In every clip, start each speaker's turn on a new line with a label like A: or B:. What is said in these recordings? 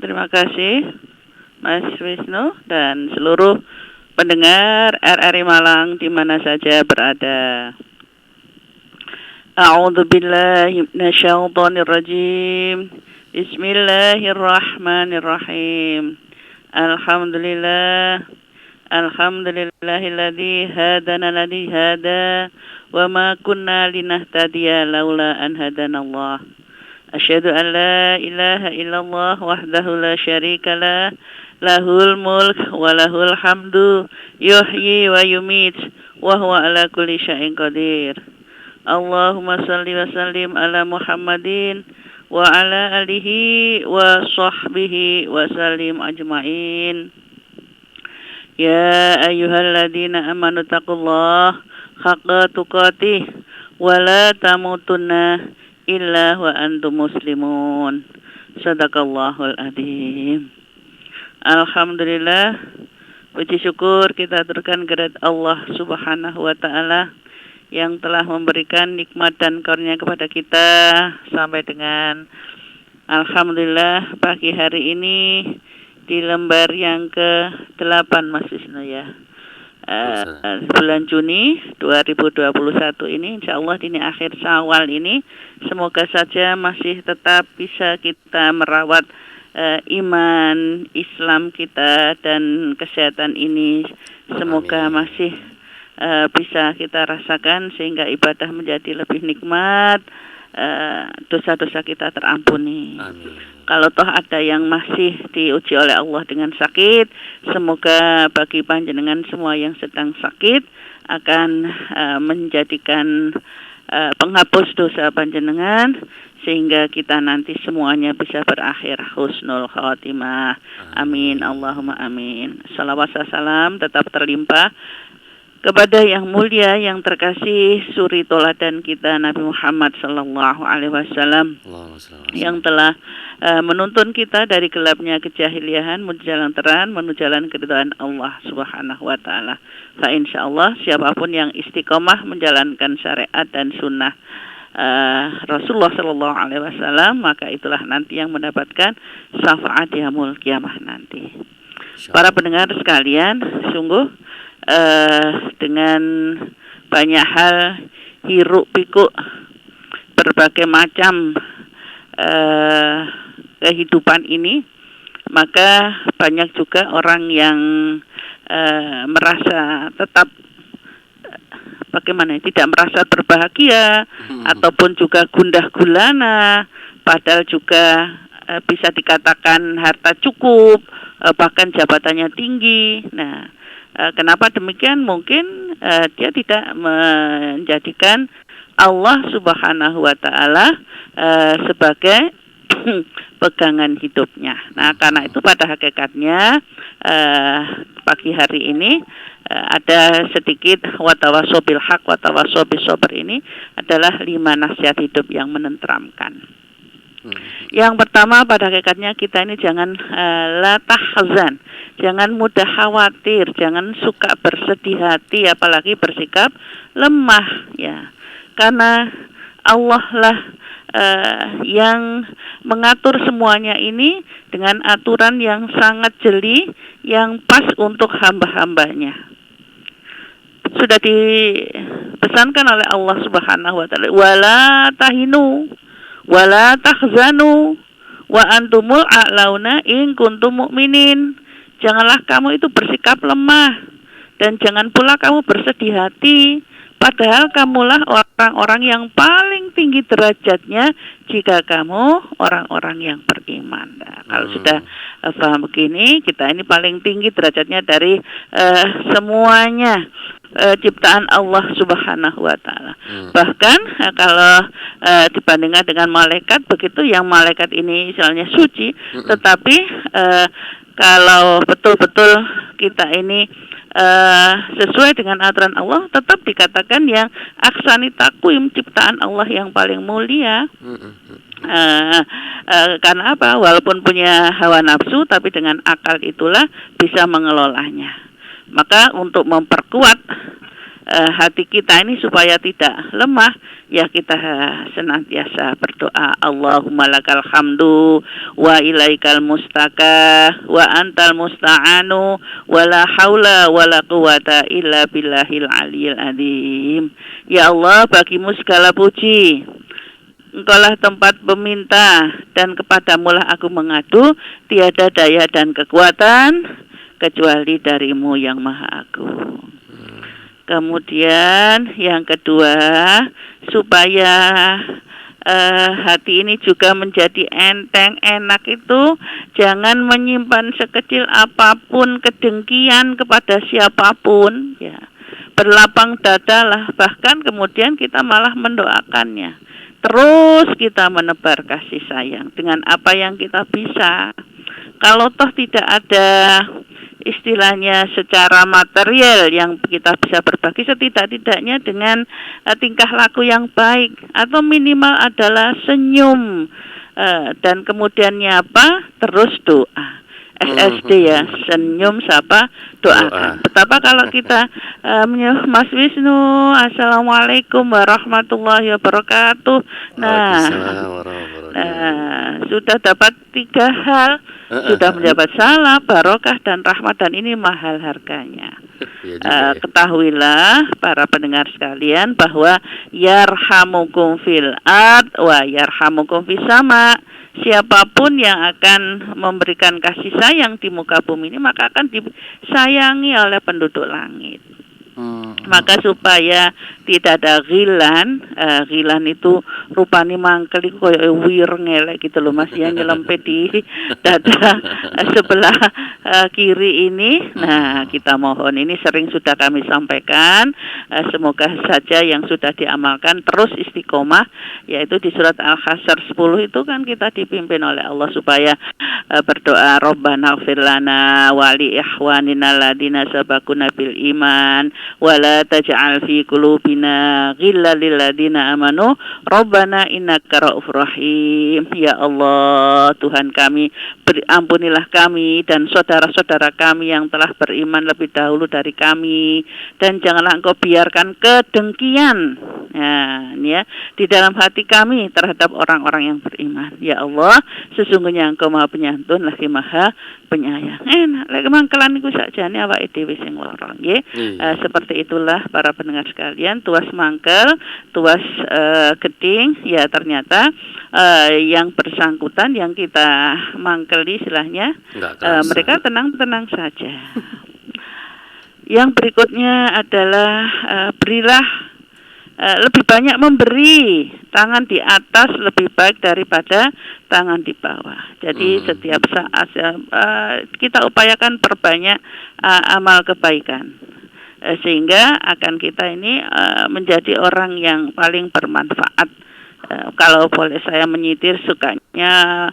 A: Terima kasih Mas Wisnu dan seluruh pendengar RRI Malang di mana saja berada. A'udzu billahi minasyaitonir rajim. Bismillahirrahmanirrahim. Alhamdulillahilladzi hadana ladzi hada wa ma kunna linahtadiya laula an hadanallah. Asyhadu an la ilaha illallah wahdahu la syarika lah, lahul mulk wa lahul hamdu yuhyi wa yumit wa huwa ala kulli syai'in qadir. Allahumma salli wa sallim ala Muhammadin wa ala alihi wa sahbihi wa sallim ajma'in. Ya ayyuhalladzina amanu taqullaha haqqa tuqatih wa la tamutunna illa wa antum muslimun. Sadaqallahul adzim. Alhamdulillah, puji syukur kita aturkan kepada Allah Subhanahu wa taala yang telah memberikan nikmat dan karunia kepada kita sampai dengan alhamdulillah pagi hari ini di lembar yang ke-8 Mas Wisnu ya. Bulan Juni 2021 ini insyaallah ini akhir Syawal ini semoga saja masih tetap bisa kita merawat iman Islam kita dan kesehatan ini semoga masih bisa kita rasakan sehingga ibadah menjadi lebih nikmat, dosa-dosa kita terampuni. Amin. Kalau toh ada yang masih diuji oleh Allah dengan sakit, semoga bagi panjenengan semua yang sedang sakit akan menjadikan penghapus dosa panjenengan sehingga kita nanti semuanya bisa berakhir husnul khotimah. Amin. Allahumma amin. Salawat salam tetap terlimpah kepada yang mulia, yang terkasih, suri toladan kita Nabi Muhammad sallallahu alaihi wasallam yang telah menuntun kita dari gelapnya kejahiliahan menuju jalan terang, menuju jalan keridhaan Allah Subhanahu wa taala. Fa insyaallah siapapun yang istiqomah menjalankan syariat dan sunnah Rasulullah sallallahu alaihi wasallam, maka itulah nanti yang mendapatkan syafaat yaumul kiamah nanti. Para pendengar sekalian, sungguh dengan banyak hal hiruk pikuk berbagai macam kehidupan ini, maka banyak juga orang yang merasa tetap bagaimana tidak merasa berbahagia ataupun juga gundah gulana, padahal juga bisa dikatakan harta cukup, bahkan jabatannya tinggi. Nah, kenapa demikian? Mungkin dia tidak menjadikan Allah Subhanahu wa taala sebagai pegangan hidupnya. Nah, karena itu pada hakikatnya pagi hari ini ada sedikit watawasobil haq watawasobil sober ini adalah 5 nasihat hidup yang menenteramkan. Yang pertama pada hakikatnya kita ini jangan la tahzan, jangan mudah khawatir, jangan suka bersedih hati, apalagi bersikap lemah ya. Karena Allah lah yang mengatur semuanya ini dengan aturan yang sangat jeli, yang pas untuk hamba-hambanya. Sudah dipesankan oleh Allah Subhanahu wa taala, wala tahinu wala tahzanu wa antumul a'launa in kuntum mu'minin. Janganlah kamu itu bersikap lemah dan jangan pula kamu bersedih hati, padahal kamulah orang-orang yang paling tinggi derajatnya jika kamu orang-orang yang beriman. Nah, kalau sudah paham begini, kita ini paling tinggi derajatnya dari semuanya ciptaan Allah Subhanahu wa taala. Bahkan kalau dibandingkan dengan malaikat, begitu yang malaikat ini misalnya suci, tetapi kalau betul-betul kita ini sesuai dengan aturan Allah, tetap dikatakan yang aksani takwim, ciptaan Allah yang paling mulia. Karena apa? Walaupun punya hawa nafsu, tapi dengan akal itulah bisa mengelolanya. Maka untuk memperkuat hati kita ini supaya tidak lemah, ya kita senantiasa berdoa, Allahumma lakal hamdu wa ilaikal mustaka wa antal musta'anu wa la haula wa la quwata illa billahil aliyil azim. Ya Allah, bagimu segala puji, Engkaulah tempat peminta dan kepadamulah aku mengadu, tiada daya dan kekuatan kecuali darimu yang maha agung. Kemudian yang kedua, supaya hati ini juga menjadi enteng, enak itu jangan menyimpan sekecil apapun kedengkian kepada siapapun, ya. Berlapang dadalah, bahkan kemudian kita malah mendoakannya. Terus kita menebar kasih sayang dengan apa yang kita bisa. Kalau toh tidak ada istilahnya secara material yang kita bisa berbagi, setidak-tidaknya dengan tingkah laku yang baik, atau minimal adalah senyum, dan kemudiannya apa? Terus doa. SSD ya, senyum, sapa, doakan. Betapa kalau kita Mas Wisnu, Assalamualaikum warahmatullahi wabarakatuh. Nah, sudah dapat 3 hal, sudah mendapat salam, barokah dan rahmat, dan ini mahal harganya. Ketahuilah para pendengar sekalian bahwa yarhamukum fil ard wa yarhamukum fis sama. Siapapun yang akan memberikan kasih sayang di muka bumi ini, maka akan disayangi oleh penduduk langit. Maka supaya tidak ada ghilan, ghilan itu rupanya mangkel itu kayak wir ngelek gitu loh Mas, yang nyelempet di dada sebelah kiri ini. Nah, kita mohon, ini sering sudah kami sampaikan, semoga saja yang sudah diamalkan terus istiqomah, yaitu di surat Al-Hasyr 10 itu kan kita dipimpin oleh Allah supaya berdoa, Rabbana ighfir lana wa li ikhwanina alladziina sabaquna bil iman wala taj'al fi qulubina ghillan lil ladzina amanu rabbana innaka ra'ufur rahim. Ya Allah, Tuhan kami, ampunilah kami dan saudara-saudara kami yang telah beriman lebih dahulu dari kami, dan janganlah Engkau biarkan kedengkian, ya, di dalam hati kami terhadap orang-orang yang beriman. Ya Allah, sesungguhnya Engkau Maha Penyantun lagi Maha Penyayang. Enak lek mangkelan iku sakjane awake dhewe sing lara, nggih. Seperti itulah para pendengar sekalian, tuas mangkel, tuas geding, ya ternyata yang bersangkutan yang kita mangkeli istilahnya, mereka tenang-tenang saja. Yang berikutnya adalah berilah, lebih banyak memberi, tangan di atas lebih baik daripada tangan di bawah. Jadi setiap saat kita upayakan perbanyak amal kebaikan, sehingga akan kita ini menjadi orang yang paling bermanfaat. Kalau boleh saya menyitir, sukanya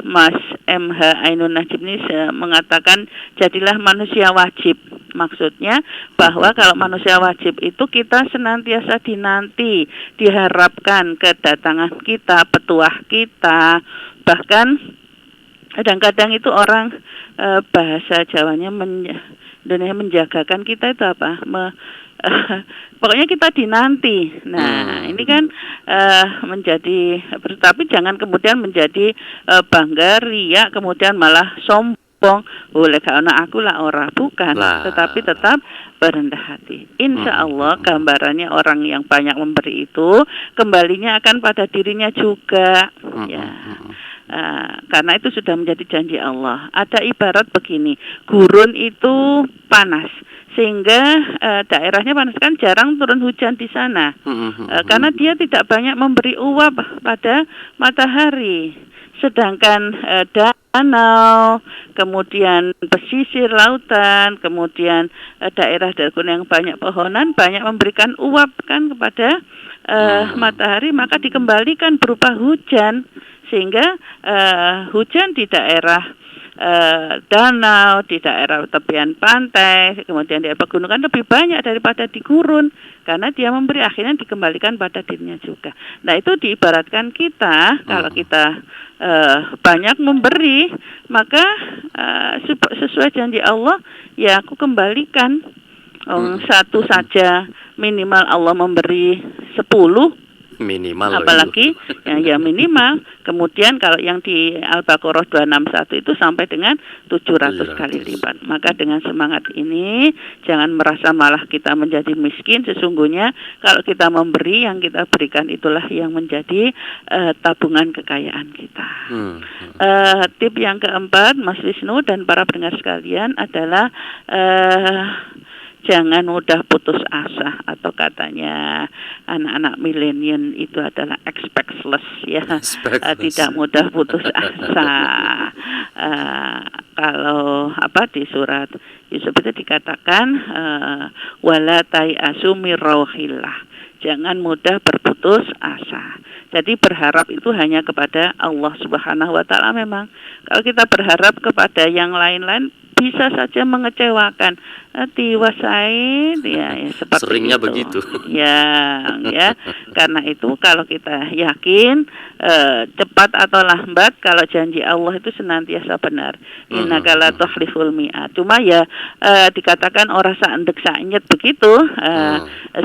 A: Mas MH Ainun Najib ini mengatakan jadilah manusia wajib. Maksudnya bahwa kalau manusia wajib itu kita senantiasa dinanti, diharapkan kedatangan kita, petuah kita. Bahkan kadang-kadang itu orang bahasa Jawanya menjagakan kita itu apa? Pokoknya kita dinanti. Nah, ini kan menjadi, tapi jangan kemudian menjadi bangga, riak, kemudian malah sombong. Oleh karena aku lah orang, bukan, tetapi tetap berendah hati. Insya Allah gambarannya orang yang banyak memberi itu kembalinya akan pada dirinya juga, ya. Karena itu sudah menjadi janji Allah. Ada ibarat begini, gurun itu panas, sehingga daerahnya panas, kan jarang turun hujan di sana, karena dia tidak banyak memberi uap pada matahari. Sedangkan danau, kemudian pesisir lautan, kemudian daerah-daerah yang banyak pohonan, banyak memberikan uap kan kepada matahari, maka dikembalikan berupa hujan, sehingga hujan di daerah danau, di daerah tepian pantai, kemudian di pegunungan lebih banyak daripada di gurun, karena dia memberi, akhirnya dikembalikan pada dirinya juga. Nah, itu diibaratkan kita, kalau kita banyak memberi, maka sesuai janji Allah, ya aku kembalikan Satu saja minimal Allah memberi 10,
B: Minimal
A: apalagi ya minimal. Kemudian kalau yang di Al-Baqarah 261 itu sampai dengan 700 kali lipat. Maka dengan semangat ini jangan merasa malah kita menjadi miskin. Sesungguhnya kalau kita memberi, yang kita berikan itulah yang menjadi tabungan kekayaan kita. Tip yang keempat, Mas Wisnu dan para pendengar sekalian, adalah jangan mudah putus asa, atau katanya anak-anak milenial itu adalah expectless ya. Tidak mudah putus asa. Kalau di surat Yusuf itu dikatakan wala tai'asu mir rauhillah. Jangan mudah berputus asa. Jadi berharap itu hanya kepada Allah Subhanahu wa taala memang. Kalau kita berharap kepada yang lain-lain bisa saja mengecewakan. Diwasai ya seperti
B: seringnya
A: itu.
B: Begitu.
A: Ya. Karena itu kalau kita yakin cepat atau lambat, kalau janji Allah itu senantiasa benar. Innaka la tukhliful mi'ad. Cuma ya dikatakan orang saendek saenyet begitu.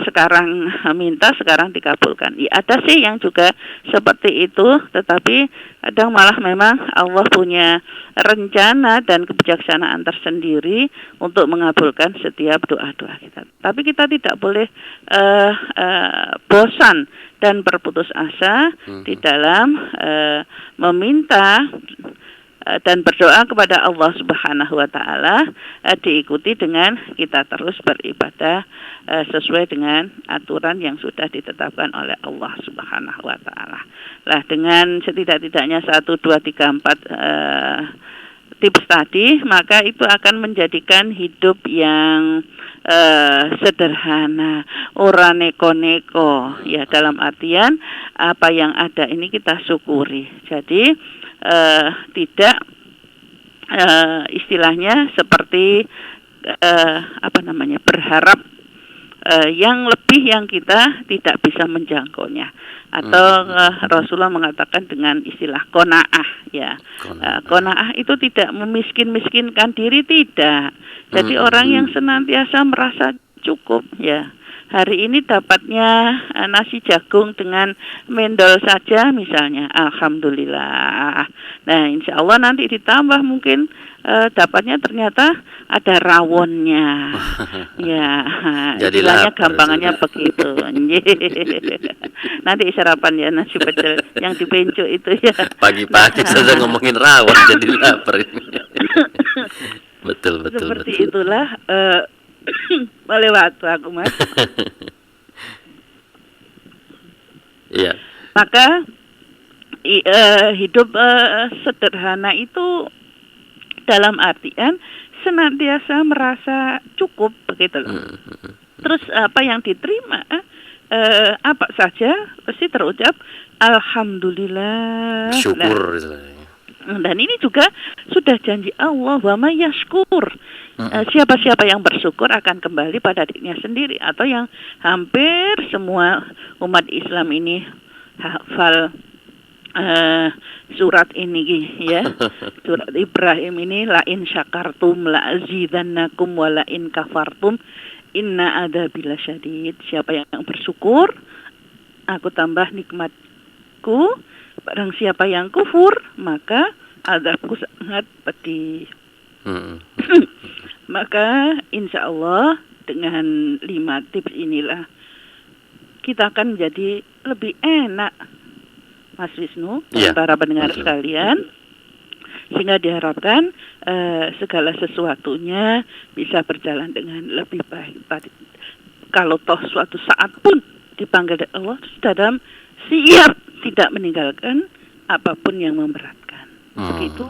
A: Sekarang minta, sekarang dikabulkan. Ya, ada sih yang juga seperti itu, tetapi kadang malah memang Allah punya rencana dan kebijaksanaan tersendiri untuk mengabulkan setiap doa-doa kita. Tapi kita tidak boleh bosan dan berputus asa di dalam meminta dan berdoa kepada Allah Subhanahu wa taala, diikuti dengan kita terus beribadah sesuai dengan aturan yang sudah ditetapkan oleh Allah Subhanahu wa taala. Lah dengan setidak-tidaknya 1 2 3 4 tips tadi, maka itu akan menjadikan hidup yang sederhana, ora neko-neko ya, dalam artian apa yang ada ini kita syukuri. Jadi tidak istilahnya seperti berharap yang lebih yang kita tidak bisa menjangkaunya, atau Rasulullah mengatakan dengan istilah qanaah ya. Qanaah itu tidak memiskin-miskinkan diri, tidak. Jadi orang yang senantiasa merasa cukup ya. Hari ini dapatnya nasi jagung dengan mendol saja misalnya, alhamdulillah. Nah, insya Allah nanti ditambah mungkin dapatnya ternyata ada rawonnya. Ya, istilahnya gampangannya begitu. Nanti sarapan ya nasi pecel yang dipencuk itu ya.
B: Pagi-pagi saja ngomongin rawon jadi lapar. Betul.
A: Seperti itulah boleh waktu aku, Mas.
B: Iya.
A: Maka hidup sederhana itu dalam artian senantiasa merasa cukup begitu loh. Terus apa yang diterima apa saja pasti terucap alhamdulillah.
B: Syukur.
A: Dan ini juga sudah janji Allah, wa may yashkur. Siapa-siapa yang bersyukur akan kembali pada dirinya sendiri, atau yang hampir semua umat Islam ini hafal surat ini ya. Surat Ibrahim ini, la in syakartum la azidannakum wa la in kafartum inna adzabi lasyadid. Siapa yang bersyukur, aku tambah nikmatku. Barang siapa yang kufur, maka azabku sangat pedih. Maka insya Allah dengan 5 tips inilah kita akan menjadi lebih enak, Mas Wisnu dan para pendengar sekalian, sehingga diharapkan segala sesuatunya bisa berjalan dengan lebih baik. Kalau toh suatu saat pun dipanggil Allah, sudah siap tidak meninggalkan apapun yang memberatkan. Begitu